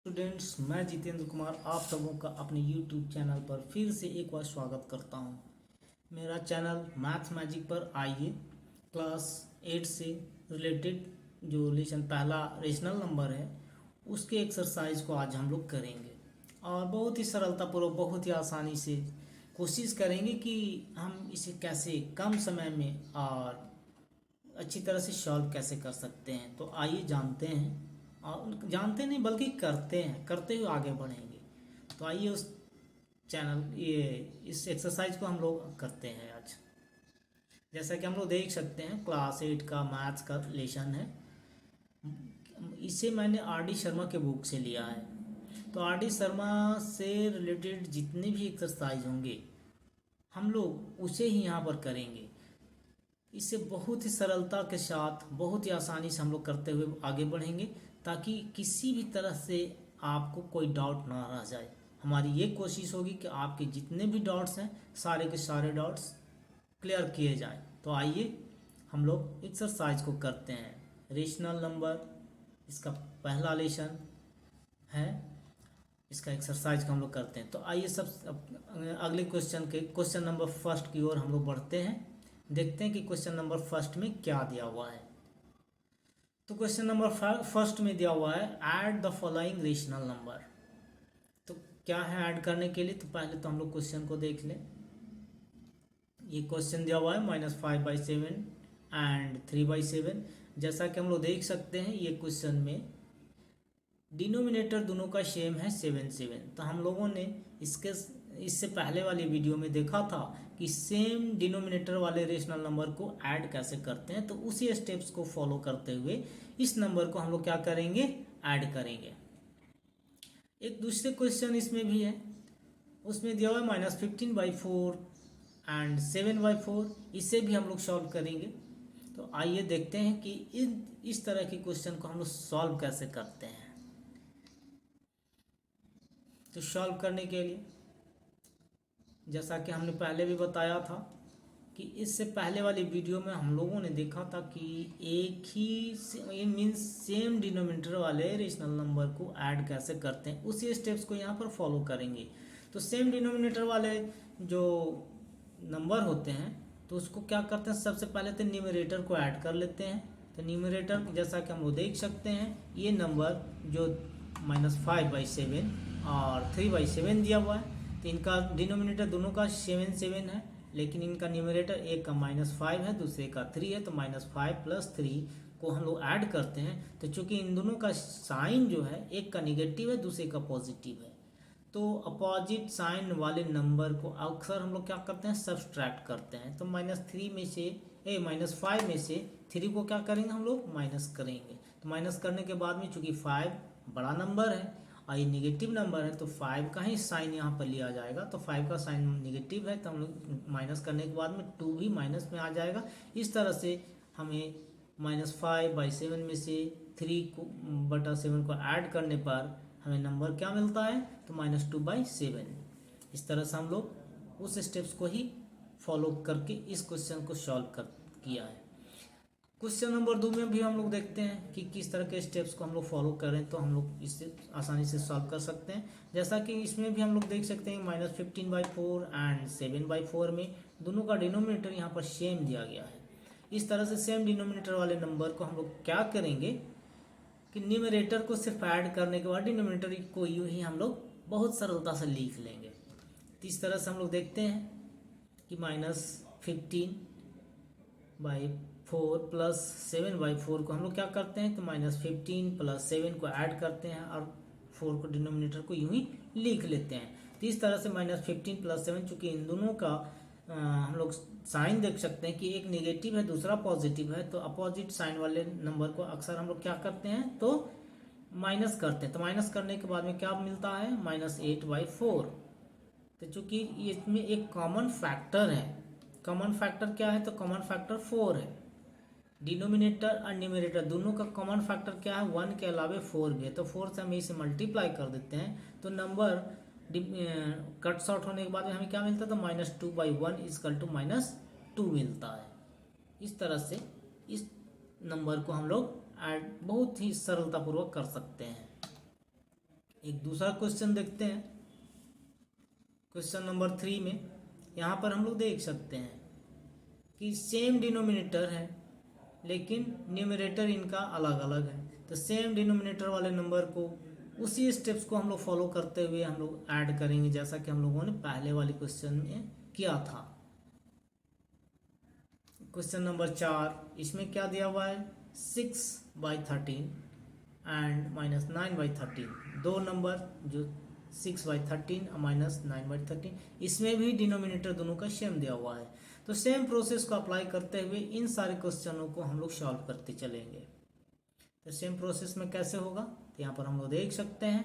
Students, मैं जितेंद्र कुमार आप सबों का अपने यूट्यूब चैनल पर फिर से एक बार स्वागत करता हूं। मेरा चैनल मैथ्स मैजिक पर आइए क्लास 8 से रिलेटेड जो लेसन पहला रेशनल नंबर है उसके एक्सरसाइज को आज हम लोग करेंगे और बहुत ही सरलतापूर्वक बहुत ही आसानी से कोशिश करेंगे कि हम इसे कैसे कम समय में और अच्छी तरह से सॉल्व कैसे कर सकते हैं। तो आइए जानते हैं, और जानते नहीं बल्कि करते हैं, करते हुए आगे बढ़ेंगे। तो आइए उस चैनल ये इस एक्सरसाइज को हम लोग करते हैं आज। जैसा कि हम लोग देख सकते हैं क्लास 8 का मैथ्स का लेसन है। इसे मैंने आर डी शर्मा के बुक से लिया है। तो आर डी शर्मा से रिलेटेड जितने भी एक्सरसाइज होंगे हम लोग उसे ही यहाँ पर करेंगे। इसे बहुत ही सरलता के साथ बहुत ही आसानी से हम लोग करते हुए आगे बढ़ेंगे ताकि किसी भी तरह से आपको कोई डाउट ना रह जाए। हमारी ये कोशिश होगी कि आपके जितने भी डाउट्स हैं सारे के सारे डाउट्स क्लियर किए जाएं। तो आइए हम लोग एक्सरसाइज को करते हैं। रेशनल नंबर इसका पहला लेसन है, इसका एक्सरसाइज को हम लोग करते हैं। तो आइए अगले क्वेश्चन नंबर फर्स्ट की ओर हम लोग बढ़ते हैं। देखते हैं कि क्वेश्चन नंबर फर्स्ट में क्या दिया हुआ है। तो क्वेश्चन नंबर फर्स्ट में दिया हुआ है add the following rational number. तो क्या है ऐड करने के लिए? तो पहले तो हम लोग क्वेश्चन को देख लें। ये क्वेश्चन दिया हुआ है -5/7 एंड 3/7। जैसा कि हम लोग देख सकते हैं ये क्वेश्चन में डिनोमिनेटर दोनों का सेम है 7 तो हम लोगों ने इससे पहले वाली वीडियो में देखा था कि सेम डिनोमिनेटर वाले रेशनल नंबर को ऐड कैसे करते हैं। तो उसी स्टेप्स को फॉलो करते हुए इस नंबर को हम लोग क्या करेंगे, ऐड करेंगे। एक दूसरे क्वेश्चन इसमें भी है, उसमें दिया हुआ है -15/4 एंड 7/4। इसे भी हम लोग सॉल्व करेंगे। तो आइए देखते हैं कि इस तरह के क्वेश्चन को हम लोग सॉल्व कैसे करते हैं। तो सॉल्व करने के लिए जैसा कि हमने पहले भी बताया था कि इससे पहले वाली वीडियो में हम लोगों ने देखा था कि एक ही मीन्स सेम डिनोमिनेटर वाले रेशनल नंबर को ऐड कैसे करते हैं, उसी स्टेप्स को यहाँ पर फॉलो करेंगे। तो सेम डिनोमिनेटर वाले जो नंबर होते हैं तो उसको क्या करते हैं, सबसे पहले तो न्यूमरेटर को ऐड कर लेते हैं। तो न्यूमरेटर जैसा कि हम लोग देख सकते हैं ये नंबर जो -5/7 और 3/7 दिया हुआ है, तो इनका डिनोमिनेटर दोनों का 7 है, लेकिन इनका न्यूमरेटर एक का -5 है दूसरे का 3 है। तो -5 + 3 को हम लोग ऐड करते हैं। तो चूंकि इन दोनों का साइन जो है एक का निगेटिव है दूसरे का पॉजिटिव है, तो अपोजिट साइन वाले नंबर को अक्सर हम लोग क्या करते हैं, सब्सट्रैक्ट करते हैं। तो -5 में से 3 को क्या करेंगे, हम लोग माइनस करेंगे। तो माइनस करने के बाद में चूंकि 5 बड़ा नंबर है और ये निगेटिव नंबर है तो 5 का ही साइन यहाँ पर लिया जाएगा। तो 5 का साइन निगेटिव है तो हम लोग माइनस करने के बाद में 2 भी माइनस में आ जाएगा। इस तरह से हमें -5/7 में से 3/7 को ऐड करने पर हमें नंबर क्या मिलता है, तो -2/7। इस तरह से हम लोग उस स्टेप्स को ही फॉलो करके इस क्वेश्चन को सॉल्व किया है। क्वेश्चन नंबर 2 में भी हम लोग देखते हैं कि किस तरह के स्टेप्स को हम लोग फॉलो करें तो हम लोग इससे आसानी से सॉल्व कर सकते हैं। जैसा कि इसमें भी हम लोग देख सकते हैं -15/4 एंड 7/4 में दोनों का डिनोमिनेटर यहाँ पर सेम दिया गया है। इस तरह से सेम डिनोमिनेटर वाले नंबर को हम लोग क्या करेंगे कि न्यूमरेटर को सिर्फ ऐड करने के बाद डिनोमिनेटर को यूँ ही हम लोग बहुत सरलता से लिख लेंगे। तो इस तरह से हम लोग देखते हैं कि -15/4 + 7/4 को हम लोग क्या करते हैं, तो -15 + 7 को ऐड करते हैं और 4 को डिनोमिनेटर को यूं ही लिख लेते हैं। तो इस तरह से -15 + 7, चूंकि इन दोनों का हम लोग साइन देख सकते हैं कि एक नेगेटिव है दूसरा पॉजिटिव है, तो अपोजिट साइन वाले नंबर को अक्सर हम लोग क्या करते हैं, तो माइनस करते हैं। तो माइनस करने के बाद में क्या मिलता है, -8/4। तो चूंकि इसमें एक कॉमन फैक्टर है, कॉमन फैक्टर क्या है, तो कॉमन फैक्टर 4 है। डिनोमिनेटर और न्यूमरेटर दोनों का कॉमन फैक्टर क्या है, 1 के अलावे 4 भी है। तो 4 से हम इसे मल्टीप्लाई कर देते हैं तो नंबर कट शॉर्ट होने के बाद में हमें क्या मिलता है, तो -2/1 = -2 मिलता है। इस तरह से इस नंबर को हम लोग ऐड बहुत ही सरलतापूर्वक कर सकते हैं। एक दूसरा क्वेश्चन देखते हैं। क्वेश्चन नंबर 3 में यहाँ पर हम लोग देख सकते हैं कि सेम डिनोमिनेटर है लेकिन न्यूमरेटर इनका अलग अलग है। तो सेम डिनोमिनेटर वाले नंबर को उसी स्टेप्स को हम लोग फॉलो करते हुए हम लोग ऐड करेंगे, जैसा कि हम लोगों ने पहले वाले क्वेश्चन में किया था। क्वेश्चन नंबर 4, इसमें क्या दिया हुआ है, 6/13 एंड -9/13। दो नंबर जो 6/13 और -9/13, इसमें भी डिनोमिनेटर दोनों का सेम दिया हुआ है। तो सेम प्रोसेस को अप्लाई करते हुए इन सारे क्वेश्चनों को हम लोग सॉल्व करते चलेंगे। तो सेम प्रोसेस में कैसे होगा, तो यहाँ पर हम लोग देख सकते हैं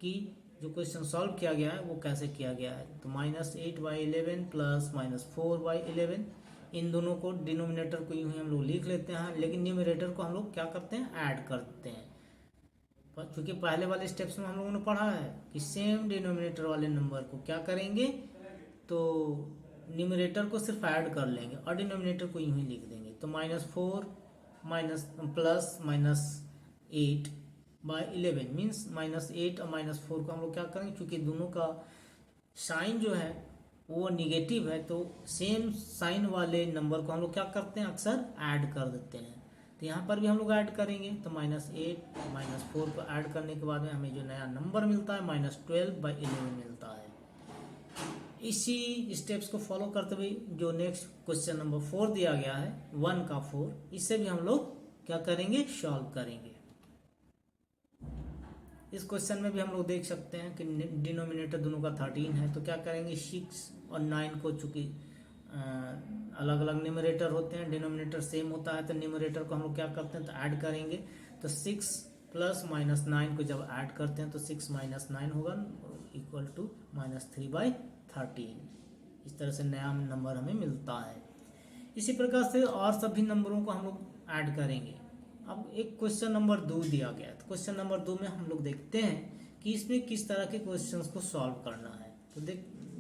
कि जो क्वेश्चन सॉल्व किया गया है वो कैसे किया गया है। तो -8/11 प्लस -4/11, इन दोनों को डिनोमिनेटर को यूँ ही हम लोग लिख लेते हैं, लेकिन न्यूमरेटर को हम लोग क्या करते हैं, ऐड करते हैं। क्योंकि पहले वाले स्टेप्स में हम लोगों ने पढ़ा है कि सेम डिनोमिनेटर वाले नंबर को क्या करेंगे, तो न्यूमरेटर को सिर्फ ऐड कर लेंगे और डिनोमिनेटर को यूं ही लिख देंगे। तो -4 प्लस -8/11 मीन्स -8 और -4 को हम लोग क्या करेंगे, क्योंकि दोनों का साइन जो है वो निगेटिव है, तो सेम साइन वाले नंबर को हम लोग क्या करते हैं, अक्सर ऐड कर देते हैं। तो यहाँ पर भी हम लोग ऐड करेंगे। तो -8 -4 को ऐड करने के बाद में हमें जो नया नंबर मिलता है -12/11 मिलता है। इसी स्टेप्स को फॉलो करते हुए जो नेक्स्ट क्वेश्चन नंबर 4 दिया गया है 1 का 4, इससे भी हम लोग क्या करेंगे, सॉल्व करेंगे। इस क्वेश्चन में भी हम लोग देख सकते हैं कि डिनोमिनेटर दोनों का 13 है, तो क्या करेंगे, 6 और 9 को, चूंकि अलग अलग न्यूमरेटर होते हैं, डिनोमिनेटर सेम होता है, तो न्यूमरेटर को हम लोग क्या करते हैं, तो ऐड करेंगे। तो 6 प्लस -9 को जब ऐड करते हैं तो 6 - 9 होगा इक्वल टू -3/13। इस तरह से नया नंबर हमें मिलता है। इसी प्रकार से और सभी नंबरों को हम लोग ऐड करेंगे। अब एक क्वेश्चन नंबर 2 दिया गया है, तो क्वेश्चन नंबर 2 में हम लोग देखते हैं कि इसमें किस तरह के क्वेश्चंस को सॉल्व करना है। तो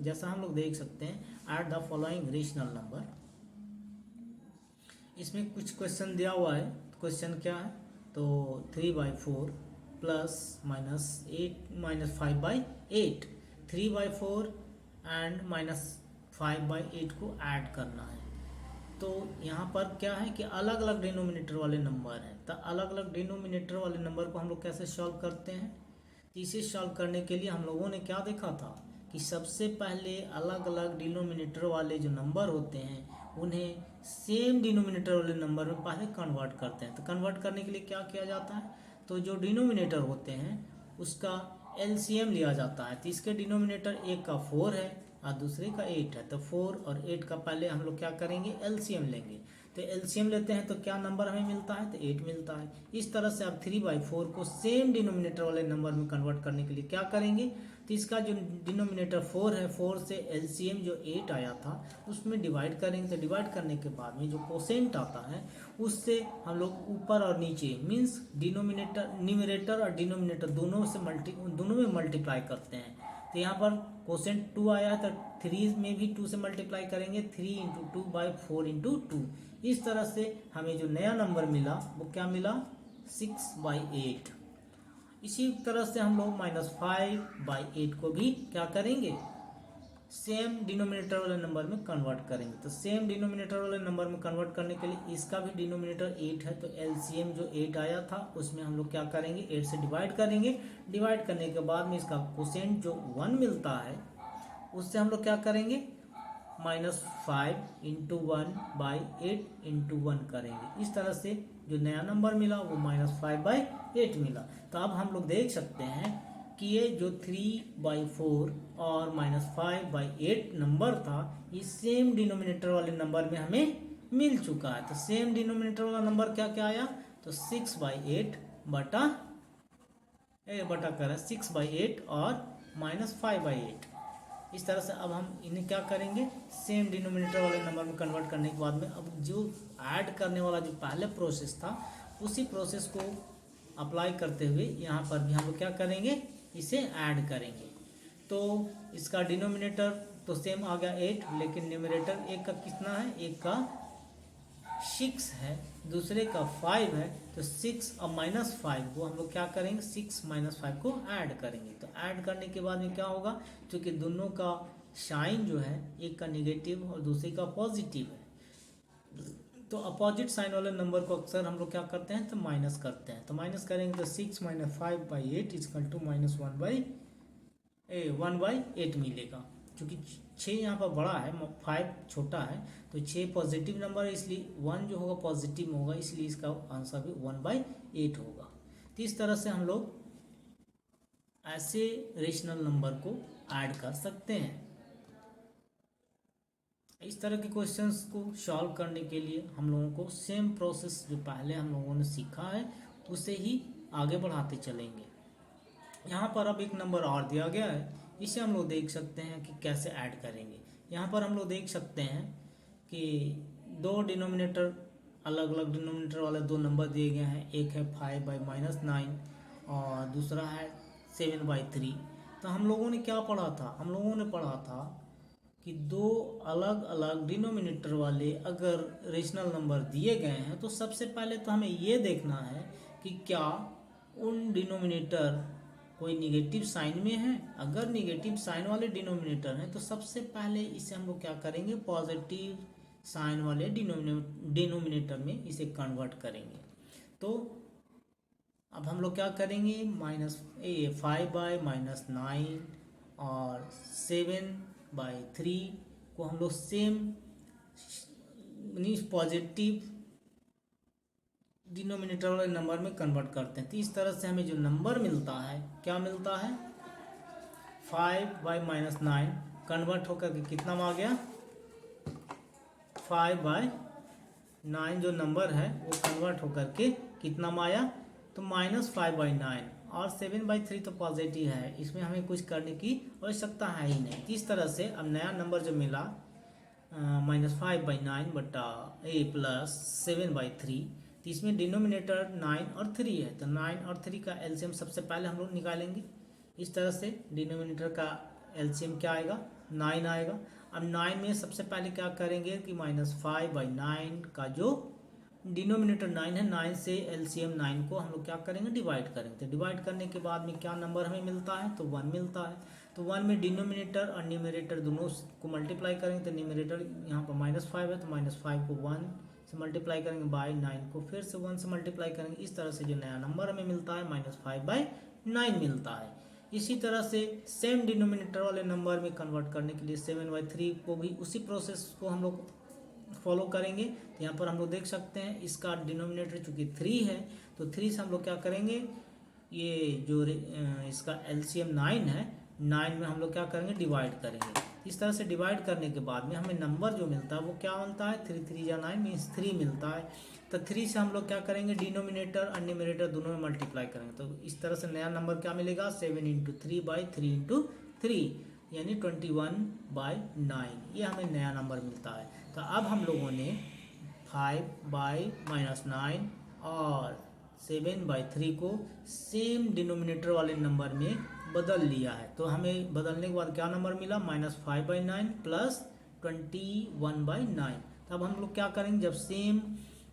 जैसा हम लोग देख सकते हैं, add the following rational number. इसमें कुछ क्वेश्चन दिया हुआ है। क्वेश्चन क्या है, तो 3/4 प्लस -5/8, 3/4 एंड -5/8 को ऐड करना है। तो यहाँ पर क्या है कि अलग अलग डिनोमिनेटर वाले नंबर हैं, तो अलग अलग डिनोमिनेटर वाले नंबर को हम लोग कैसे सॉल्व करते हैं। तो इसे सॉल्व करने के लिए हम लोगों ने क्या देखा था कि सबसे पहले अलग अलग डिनोमिनेटर वाले जो नंबर होते हैं उन्हें सेम डिनोमिनेटर वाले नंबर में पहले कन्वर्ट करते हैं। तो कन्वर्ट करने के लिए क्या किया जाता है, तो जो डिनोमिनेटर होते हैं उसका एलसीएम लिया जाता है। तो इसके डिनोमिनेटर एक का 4 है और दूसरे का 8 है, तो 4 और 8 का पहले हम लोग क्या करेंगे, एलसीएम लेंगे। तो एलसीएम लेते हैं तो क्या नंबर हमें मिलता है, तो 8 मिलता है। इस तरह से आप 3/4 को सेम डिनोमिनेटर वाले नंबर में कन्वर्ट करने के लिए क्या करेंगे, तो इसका जो डिनोमिनेटर 4 है, 4 से एलसीएम जो 8 आया था उसमें डिवाइड करेंगे। तो डिवाइड करने के बाद में जो कोसेंट आता है उससे हम लोग ऊपर और नीचे मीन्स डिनोमिनेटर, न्यूमरेटर और डिनोमिनेटर दोनों में मल्टीप्लाई करते हैं। तो यहाँ पर कोसेंट 2 आया है, तो 3 में भी 2 से मल्टीप्लाई करेंगे, 3 × 2/4 × 2। इस तरह से हमें जो नया नंबर मिला वो क्या मिला, 6/8। इसी तरह से हम लोग -5/8 को भी क्या करेंगे, सेम डिनोमिनेटर वाले नंबर में कन्वर्ट करेंगे। तो सेम डिनोमिनेटर वाले नंबर में कन्वर्ट करने के लिए इसका भी डिनोमिनेटर 8 है, तो एलसीएम जो 8 आया था उसमें हम लोग क्या करेंगे, 8 से डिवाइड करेंगे। डिवाइड करने के बाद में इसका कोसेंट जो 1 मिलता है उससे हम लोग क्या करेंगे, -5 × 1/8 × 1 करेंगे। इस तरह से जो नया नंबर मिला वो -5/8 मिला। तो अब हम लोग देख सकते हैं कि ये जो 3/4 और -5/8 नंबर था ये सेम डिनोमिनेटर वाले नंबर में हमें मिल चुका है। तो सेम डिनोमिनेटर वाला नंबर क्या क्या आया, तो 6/8 बटा कर 6/8 और -5/8। इस तरह से अब हम इन्हें क्या करेंगे, सेम डिनोमिनेटर वाले नंबर में कन्वर्ट करने के बाद में अब जो ऐड करने वाला जो पहले प्रोसेस था उसी प्रोसेस को अप्लाई करते हुए यहाँ पर भी हम लोग क्या करेंगे, इसे ऐड करेंगे। तो इसका डिनोमिनेटर तो सेम आ गया 8, लेकिन न्यूमरेटर एक का कितना है, एक का 6 है, दूसरे का 5 है, तो 6 और -5 को हम लोग क्या करेंगे, 6 - 5 को ऐड करेंगे। तो ऐड करने के बाद में क्या होगा, क्योंकि दोनों का साइन जो है, एक का निगेटिव और दूसरे का पॉजिटिव है, तो अपोजिट साइन वाले नंबर को अक्सर हम लोग क्या करते हैं, तो माइनस करते हैं। तो माइनस करेंगे तो 6 - 5/8 = -1/8 मिलेगा। क्योंकि 6 यहाँ पर बड़ा है, 5 छोटा है, तो 6 पॉजिटिव नंबर है, इसलिए 1 जो होगा पॉजिटिव में होगा, इसलिए इसका आंसर भी 1/8 होगा। तो इस तरह से हम लोग ऐसे रेशनल नंबर को ऐड कर सकते हैं। इस तरह के क्वेश्चंस को सॉल्व करने के लिए हम लोगों को सेम प्रोसेस जो पहले हम लोगों ने सीखा है उसे ही आगे बढ़ाते चलेंगे। यहाँ पर अब एक नंबर और दिया गया है, इसे हम लोग देख सकते हैं कि कैसे ऐड करेंगे। यहाँ पर हम लोग देख सकते हैं कि दो डिनोमिनेटर, अलग अलग डिनोमिनेटर वाले दो नंबर दिए गए हैं। एक है 5/-9 और दूसरा है 7/3। तो हम लोगों ने क्या पढ़ा था, हम लोगों ने पढ़ा था कि दो अलग अलग डिनोमिनेटर वाले अगर रेशनल नंबर दिए गए हैं तो सबसे पहले तो हमें ये देखना है कि क्या उन डिनोमिनेटर कोई निगेटिव साइन में है। अगर निगेटिव साइन वाले डिनोमिनेटर हैं तो सबसे पहले इसे हम लोग क्या करेंगे, पॉजिटिव साइन वाले डिनोमिनेटर में इसे कन्वर्ट करेंगे। तो अब हम लोग क्या करेंगे, -5/-9 और 7/3 को हम लोग सेम पॉजिटिव डिनोमिनेटर वाले नंबर में कन्वर्ट करते हैं। तो इस तरह से हमें जो नंबर मिलता है, क्या मिलता है, 5/-9 कन्वर्ट होकर के कितना में आ गया, 5/9 जो नंबर है वो कन्वर्ट होकर के कितना में आया, तो -5/9 और 7/3 तो पॉजिटिव है, इसमें हमें कुछ करने की आवश्यकता है ही नहीं। इस तरह से अब नया नंबर जो मिला -5/9 बटा a + 7/3, तो इसमें डिनोमिनेटर 9 और 3 है, तो 9 और 3 का एलसीएम सबसे पहले हम लोग निकालेंगे। इस तरह से डिनोमिनेटर का एलसीएम क्या आएगा, 9 आएगा। अब 9 में सबसे पहले क्या करेंगे कि -5/9 का जो डिनोमिनेटर 9 है, 9 से एलसीएम 9 को हम लोग क्या करेंगे, डिवाइड करेंगे। तो डिवाइड करने के बाद में क्या नंबर हमें मिलता है, तो 1 मिलता है। तो 1 में डिनोमिनेटर और न्यूमरेटर दोनों को मल्टीप्लाई करेंगे, तो न्यूमरेटर यहाँ पर -5 है, तो -5 को 1 से मल्टीप्लाई करेंगे, बाई 9 को फिर से 1 से मल्टीप्लाई करेंगे। इस तरह से जो नया नंबर हमें मिलता है -5/9 मिलता है। इसी तरह से सेम डिनोमिनेटर वाले नंबर में कन्वर्ट करने के लिए 7/3 को भी उसी प्रोसेस को हम लोग फॉलो करेंगे। तो यहाँ पर हम लोग देख सकते हैं इसका डिनोमिनेटर चूंकि 3 है, तो 3 से हम लोग क्या करेंगे, ये जो इसका एलसीएम 9 है, 9 में हम लोग क्या करेंगे, डिवाइड करेंगे। इस तरह से डिवाइड करने के बाद में हमें नंबर जो मिलता है वो क्या मिलता है, 3 3 या 9 मीन्स 3 मिलता है। तो 3 से हम लोग क्या करेंगे, डिनोमिनेटर और न्यूमरेटर दोनों में मल्टीप्लाई करेंगे। तो इस तरह से नया नंबर क्या मिलेगा, 7 × 3/3 × 3 यानी 21/9, ये हमें नया नंबर मिलता है। तो अब हम लोगों ने 5/-9 और 7/3 को सेम डिनोमिनेटर वाले नंबर में बदल लिया है। तो हमें बदलने के बाद क्या नंबर मिला, -5/9 + 21/9। तो अब हम लोग क्या करेंगे, जब सेम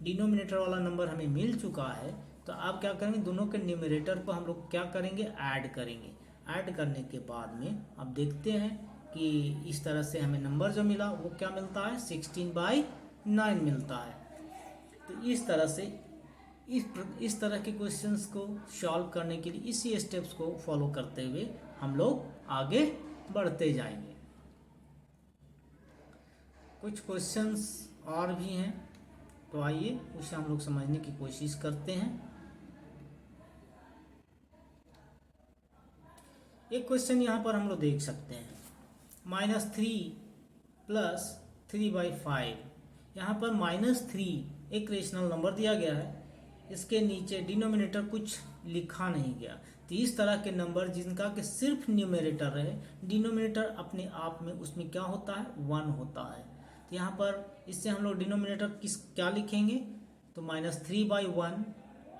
डिनोमिनेटर वाला नंबर हमें मिल चुका है तो अब क्या करेंगे, दोनों के न्यूमरेटर को हम लोग क्या करेंगे, ऐड करेंगे। ऐड करने के बाद में अब देखते हैं कि इस तरह से हमें नंबर जो मिला वो क्या मिलता है, 16/9 मिलता है। तो इस तरह से इस तरह के क्वेश्चंस को सॉल्व करने के लिए इसी स्टेप्स को फॉलो करते हुए हम लोग आगे बढ़ते जाएंगे। कुछ क्वेश्चंस और भी हैं, तो आइए उसे हम लोग समझने की कोशिश करते हैं। एक क्वेश्चन यहाँ पर हम लोग देख सकते हैं, -3 + 3/5। यहाँ पर -3 एक रेशनल नंबर दिया गया है, इसके नीचे डिनोमिनेटर कुछ लिखा नहीं गया। तो इस तरह के नंबर जिनका कि सिर्फ न्यूमरेटर है, डिनोमिनेटर अपने आप में उसमें क्या होता है, 1 होता है। तो यहाँ पर इससे हम लोग डिनोमिनेटर क्या लिखेंगे, तो -3/1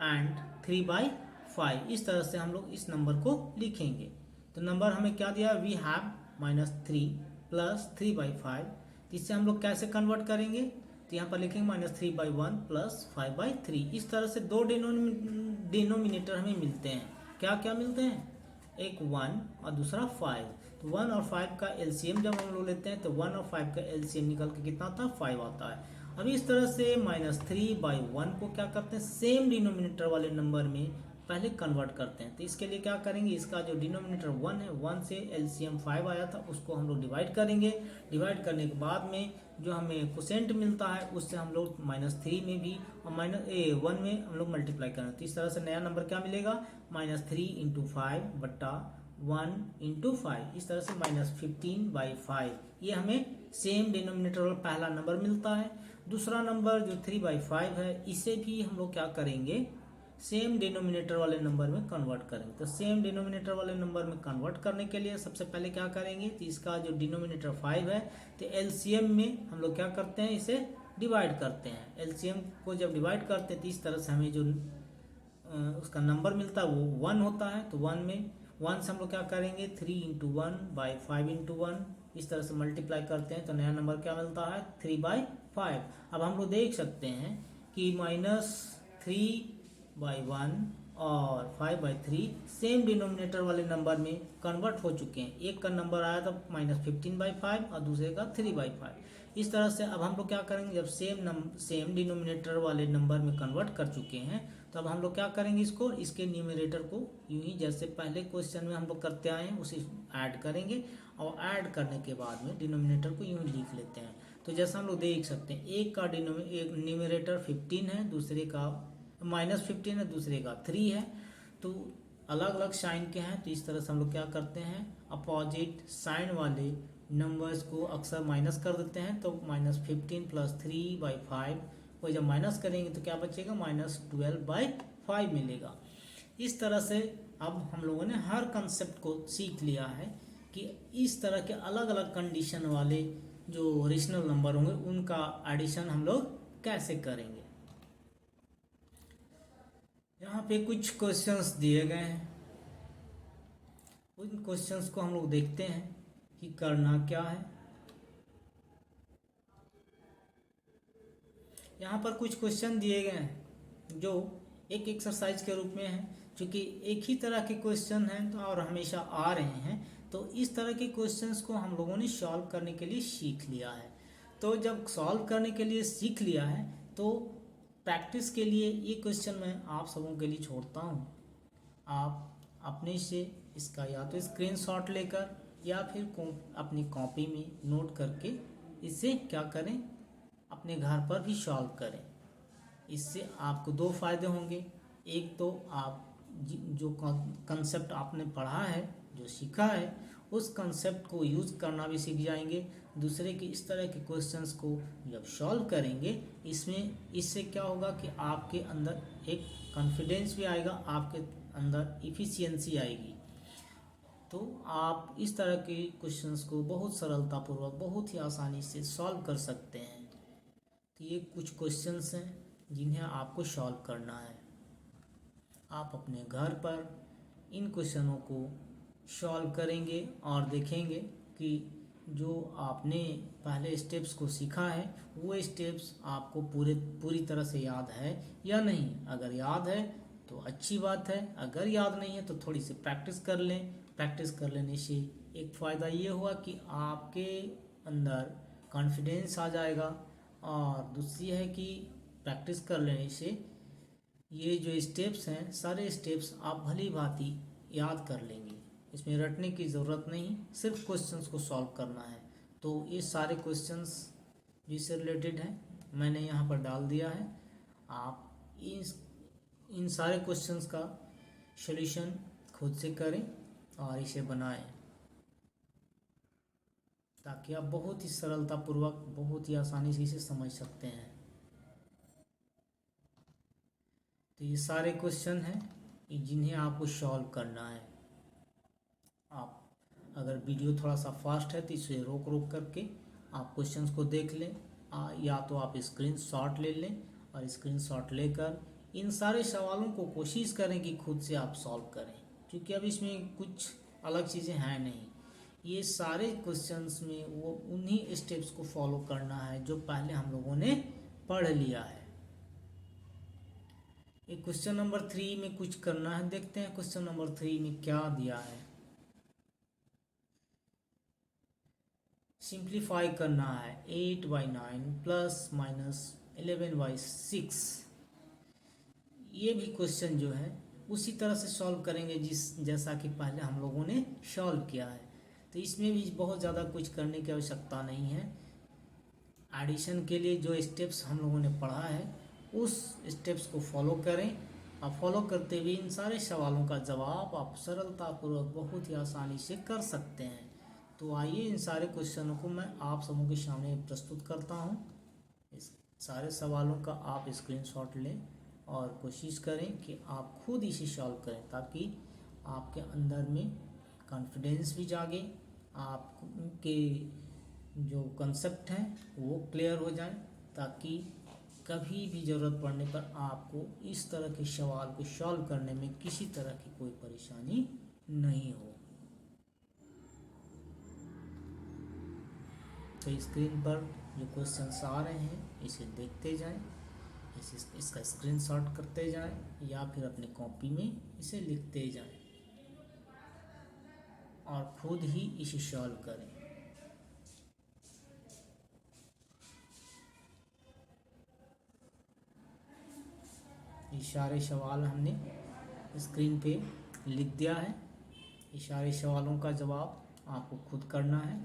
एंड 3/5, इस तरह से हम लोग इस नंबर को लिखेंगे। तो नंबर हमें क्या दिया, वी हैव -3 + 3/5। इससे हम लोग कैसे कन्वर्ट करेंगे, तो यहाँ पर लिखेंगे -3/1 प्लस 5/3। इस तरह से दो डिनोमिनेटर हमें मिलते हैं। क्या क्या मिलते हैं? एक 1 और दूसरा 5। तो 1 और 5 का एलसीएम जब हम लोग लेते हैं तो 1 और 5 का एलसीएम निकल के कितना आता है? 5 आता है। अब इस तरह से -3/1 को क्या करते हैं? सेम डिनोमिनेटर वाले नंबर में पहले कन्वर्ट करते हैं। तो इसके लिए क्या करेंगे? इसका जो डिनोमिनेटर 1 है, 1 से एलसीएम 5 आया था, उसको हम लोग डिवाइड करेंगे। डिवाइड करने के बाद में जो हमें कोसेंट मिलता है उससे हम लोग -3 में भी और -1 में हम लोग मल्टीप्लाई करेंगे। तो इस तरह से नया नंबर क्या मिलेगा? -3 × 5 बट्टा 1 × 5। इस तरह से -15/5। ये हमें सेम डिनोमिनेटर वाला पहला नंबर मिलता है। दूसरा नंबर जो 3/5 है, इसे भी हम लोग क्या करेंगे? सेम डिनोमिनेटर वाले नंबर में कन्वर्ट करेंगे। तो सेम डिनोमिनेटर वाले नंबर में कन्वर्ट करने के लिए सबसे पहले क्या करेंगे? तो इसका जो डिनोमिनेटर 5 है, तो एलसीएम में हम लोग क्या करते हैं? इसे डिवाइड करते हैं। एलसीएम को जब डिवाइड करते हैं तो इस तरह से हमें जो उसका नंबर मिलता है वो 1 होता है। तो 1 में 1 से हम लोग क्या करेंगे? 3 × 1/5 × 1 इस तरह से मल्टीप्लाई करते हैं तो नया नंबर क्या मिलता है? 3/5। अब हम लोग देख सकते हैं कि -3/1 और 5/3 सेम डिनोमिनेटर वाले नंबर में कन्वर्ट हो चुके हैं। एक का नंबर आया था -15/5 और दूसरे का 3/5। इस तरह से अब हम लोग क्या करेंगे? जब सेम डिनोमिनेटर वाले नंबर में कन्वर्ट कर चुके हैं तो अब हम लोग क्या करेंगे? इसके न्यूमरेटर को यूं ही जैसे पहले क्वेश्चन में हम लोग करते आए हैं उसे ऐड करेंगे और ऐड करने के बाद में डिनोमिनेटर को यूं ही लिख लेते हैं। तो जैसा हम लोग देख सकते हैं, एक का न्यूमरेटर 15 है, दूसरे का -15 है, दूसरे का 3 है। तो अलग अलग साइन के हैं। तो इस तरह से हम लोग क्या करते हैं? अपोजिट साइन वाले नंबर्स को अक्सर माइनस कर देते हैं। तो -15 + 3/5 को जब माइनस करेंगे तो क्या बचेगा? -12/5 मिलेगा। इस तरह से अब हम लोगों ने हर कंसेप्ट को सीख लिया है कि इस तरह के अलग अलग कंडीशन वाले जो रेशनल नंबर होंगे उनका एडिशन हम लोग कैसे करेंगे। यहाँ पे कुछ क्वेश्चंस दिए गए हैं। उन क्वेश्चंस को हम लोग देखते हैं कि करना क्या है। यहाँ पर कुछ क्वेश्चन दिए गए हैं जो एक एक्सरसाइज के रूप में है। क्योंकि एक ही तरह के क्वेश्चन हैं तो और हमेशा आ रहे हैं, तो इस तरह के क्वेश्चंस को हम लोगों ने सॉल्व करने के लिए सीख लिया है। तो जब सॉल्व करने के लिए सीख लिया है तो प्रैक्टिस के लिए ये क्वेश्चन मैं आप सबों के लिए छोड़ता हूँ। आप अपने से इसका या तो स्क्रीनशॉट लेकर या फिर अपनी कॉपी में नोट करके इसे क्या करें? अपने घर पर भी सॉल्व करें। इससे आपको दो फायदे होंगे। एक तो आप जो कंसेप्ट आपने पढ़ा है, जो सीखा है, उस कंसेप्ट को यूज़ करना भी सीख जाएंगे। दूसरे की इस तरह के क्वेश्चंस को जब सॉल्व करेंगे इससे क्या होगा कि आपके अंदर एक कॉन्फिडेंस भी आएगा, आपके अंदर इफ़िशियंसी आएगी। तो आप इस तरह के क्वेश्चंस को बहुत सरलतापूर्वक, बहुत ही आसानी से सॉल्व कर सकते हैं। तो ये कुछ क्वेश्चंस हैं जिन्हें आपको सॉल्व करना है। आप अपने घर पर इन क्वेश्चनों को सॉल्व करेंगे और देखेंगे कि जो आपने पहले स्टेप्स को सीखा है वो स्टेप्स आपको पूरी तरह से याद है या नहीं। अगर याद है तो अच्छी बात है, अगर याद नहीं है तो थोड़ी सी प्रैक्टिस कर लें। प्रैक्टिस कर लेने से एक फ़ायदा ये हुआ कि आपके अंदर कॉन्फिडेंस आ जाएगा, और दूसरी है कि प्रैक्टिस कर लेने से ये जो स्टेप्स हैं, सारे स्टेप्स आप भली भांति याद कर लेंगे। इसमें रटने की ज़रूरत नहीं, सिर्फ क्वेश्चंस को सॉल्व करना है। तो ये सारे क्वेश्चंस जिससे रिलेटेड हैं मैंने यहाँ पर डाल दिया है। आप इन सारे क्वेश्चंस का सॉल्यूशन खुद से करें और इसे बनाएं, ताकि आप बहुत ही सरलतापूर्वक, बहुत ही आसानी से इसे समझ सकते हैं। तो ये सारे क्वेश्चन हैं जिन्हें आपको सॉल्व करना है। आप अगर वीडियो थोड़ा सा फास्ट है तो इसे रोक रोक करके आप क्वेश्चंस को देख लें, या तो आप स्क्रीनशॉट ले लें और स्क्रीनशॉट लेकर इन सारे सवालों को कोशिश करें कि खुद से आप सॉल्व करें। क्योंकि अब इसमें कुछ अलग चीज़ें हैं नहीं, ये सारे क्वेश्चंस में वो उन्हीं स्टेप्स को फॉलो करना है जो पहले हम लोगों ने पढ़ लिया है। ये क्वेश्चन नंबर 3 में कुछ करना है, देखते हैं क्वेश्चन नंबर 3 में क्या दिया है। सिंप्लीफाई करना है 8/9 प्लस माइनस 11/6। ये भी क्वेश्चन जो है उसी तरह से सॉल्व करेंगे जैसा कि पहले हम लोगों ने सॉल्व किया है। तो इसमें भी बहुत ज़्यादा कुछ करने की आवश्यकता नहीं है। एडिशन के लिए जो स्टेप्स हम लोगों ने पढ़ा है उस स्टेप्स को फॉलो करें। आप फॉलो करते हुए इन सारे सवालों का जवाब आप सरलतापूर्वक बहुत ही आसानी से कर सकते हैं। तो आइए इन सारे क्वेश्चनों को मैं आप सबों के सामने प्रस्तुत करता हूं। इस सारे सवालों का आप स्क्रीनशॉट लें और कोशिश करें कि आप खुद इसे सॉल्व करें ताकि आपके अंदर में कॉन्फिडेंस भी जागे, आपके जो कंसेप्ट हैं वो क्लियर हो जाए, ताकि कभी भी ज़रूरत पड़ने पर आपको इस तरह के सवाल को सॉल्व करने में किसी तरह की कोई परेशानी नहीं हो। तो स्क्रीन पर जो क्वेश्चंस आ रहे हैं इसे देखते जाएं, इसका स्क्रीनशॉट करते जाएं या फिर अपनी कॉपी में इसे लिखते जाएं और खुद ही इसे सॉल्व करें। ये सारे सवाल हमने स्क्रीन पे लिख दिया है। ये सारे सवालों का जवाब आपको खुद करना है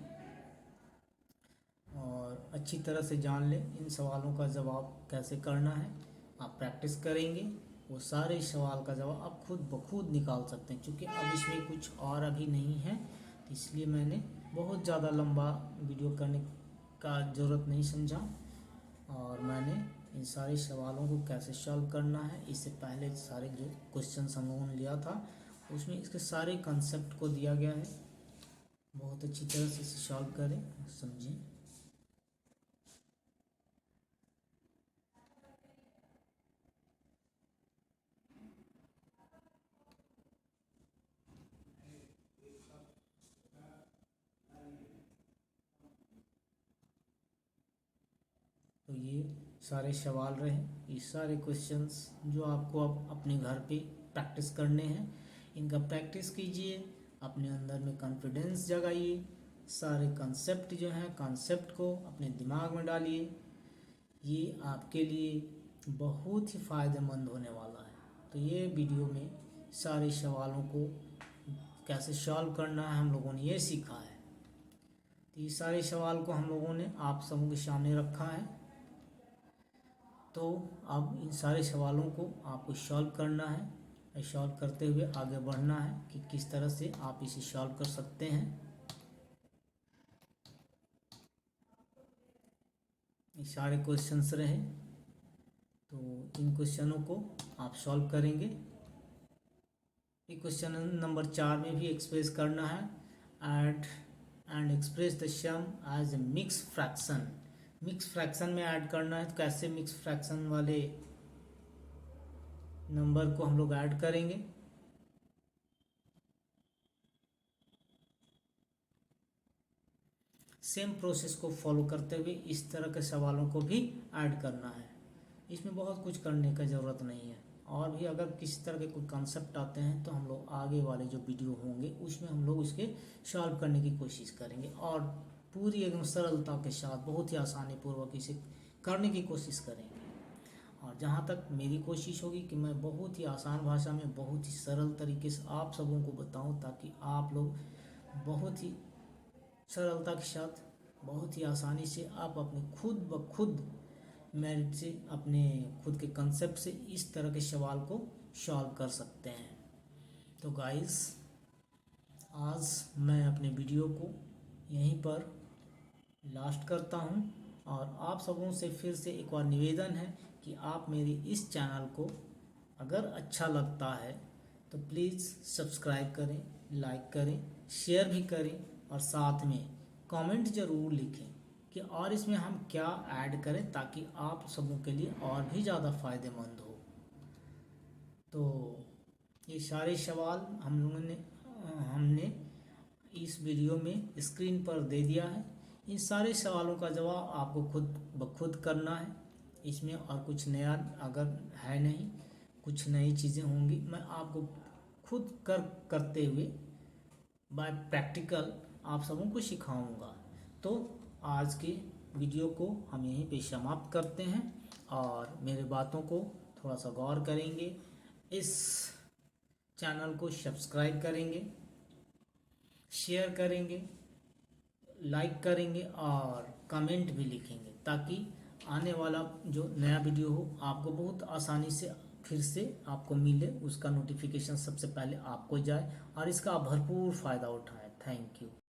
और अच्छी तरह से जान लें इन सवालों का जवाब कैसे करना है। आप प्रैक्टिस करेंगे वो सारे सवाल का जवाब आप खुद ब खुद निकाल सकते हैं। क्योंकि अब इसमें कुछ और अभी नहीं है, तो इसलिए मैंने बहुत ज़्यादा लंबा वीडियो करने का ज़रूरत नहीं समझा और मैंने इन सारे सवालों को कैसे सॉल्व करना है, इससे पहले सारे जो क्वेश्चन हम लोगों ने लिया था उसमें इसके सारे कंसेप्ट को दिया गया है। बहुत अच्छी तरह से इसे सॉल्व करें, समझें। तो ये सारे सवाल रहे, ये सारे क्वेश्चंस जो आपको अब अपने घर पे प्रैक्टिस करने हैं। इनका प्रैक्टिस कीजिए, अपने अंदर में कॉन्फिडेंस जगाइए, सारे कंसेप्ट जो हैं कंसेप्ट को अपने दिमाग में डालिए। ये आपके लिए बहुत ही फ़ायदेमंद होने वाला है। तो ये वीडियो में सारे सवालों को कैसे सॉल्व करना है हम लोगों ने ये सीखा है। तो ये सारे सवाल को हम लोगों ने आप सबों के सामने रखा है। तो अब इन सारे सवालों को आपको सॉल्व करना है, सॉल्व करते हुए आगे बढ़ना है कि किस तरह से आप इसे सॉल्व कर सकते हैं। ये सारे क्वेश्चंस रहे, तो इन क्वेश्चनों को आप सॉल्व करेंगे। ये क्वेश्चन नंबर 4 में भी एक्सप्रेस करना है and express the sum as a mix fraction. Mix fraction में ऐड करना है। तो कैसे मिक्स फ्रैक्शन वाले नंबर को हम लोग ऐड करेंगे, सेम प्रोसेस को फॉलो करते हुए इस तरह के सवालों को भी ऐड करना है। इसमें बहुत कुछ करने का ज़रूरत नहीं है। और भी अगर किसी तरह के कोई कॉन्सेप्ट आते हैं तो हम लोग आगे वाले जो वीडियो होंगे उसमें हम लोग उसके सॉल्व करने की कोशिश करेंगे और पूरी एकदम सरलता के साथ बहुत ही आसानी पूर्वक इसे करने की कोशिश करेंगे। और जहाँ तक मेरी कोशिश होगी कि मैं बहुत ही आसान भाषा में बहुत ही सरल तरीके से आप सबों को बताऊं, ताकि आप लोग बहुत ही सरलता के साथ बहुत ही आसानी से आप अपने खुद ब खुद मेरिट से अपने खुद के कंसेप्ट से इस तरह के सवाल को सॉल्व कर सकते हैं। तो गाइस, आज मैं अपने वीडियो को यहीं पर लास्ट करता हूं और आप सबों से फिर से एक बार निवेदन है कि आप मेरी इस चैनल को अगर अच्छा लगता है तो प्लीज़ सब्सक्राइब करें, लाइक करें, शेयर भी करें और साथ में कमेंट ज़रूर लिखें कि और इसमें हम क्या ऐड करें ताकि आप सबों के लिए और भी ज़्यादा फ़ायदेमंद हो। तो ये सारे सवाल हमने इस वीडियो में स्क्रीन पर दे दिया है। इन सारे सवालों का जवाब आपको खुद ब खुद करना है। इसमें और कुछ नया अगर है नहीं, कुछ नई चीज़ें होंगी, मैं आपको खुद करते हुए बाय प्रैक्टिकल आप सबों को सिखाऊंगा। तो आज के वीडियो को हम यहीं पे समाप्त करते हैं और मेरे बातों को थोड़ा सा गौर करेंगे। इस चैनल को सब्सक्राइब करेंगे, शेयर करेंगे, लाइक करेंगे और कमेंट भी लिखेंगे, ताकि आने वाला जो नया वीडियो हो आपको बहुत आसानी से फिर से आपको मिले, उसका नोटिफिकेशन सबसे पहले आपको जाए और इसका आप भरपूर फ़ायदा उठाएं। Thank you.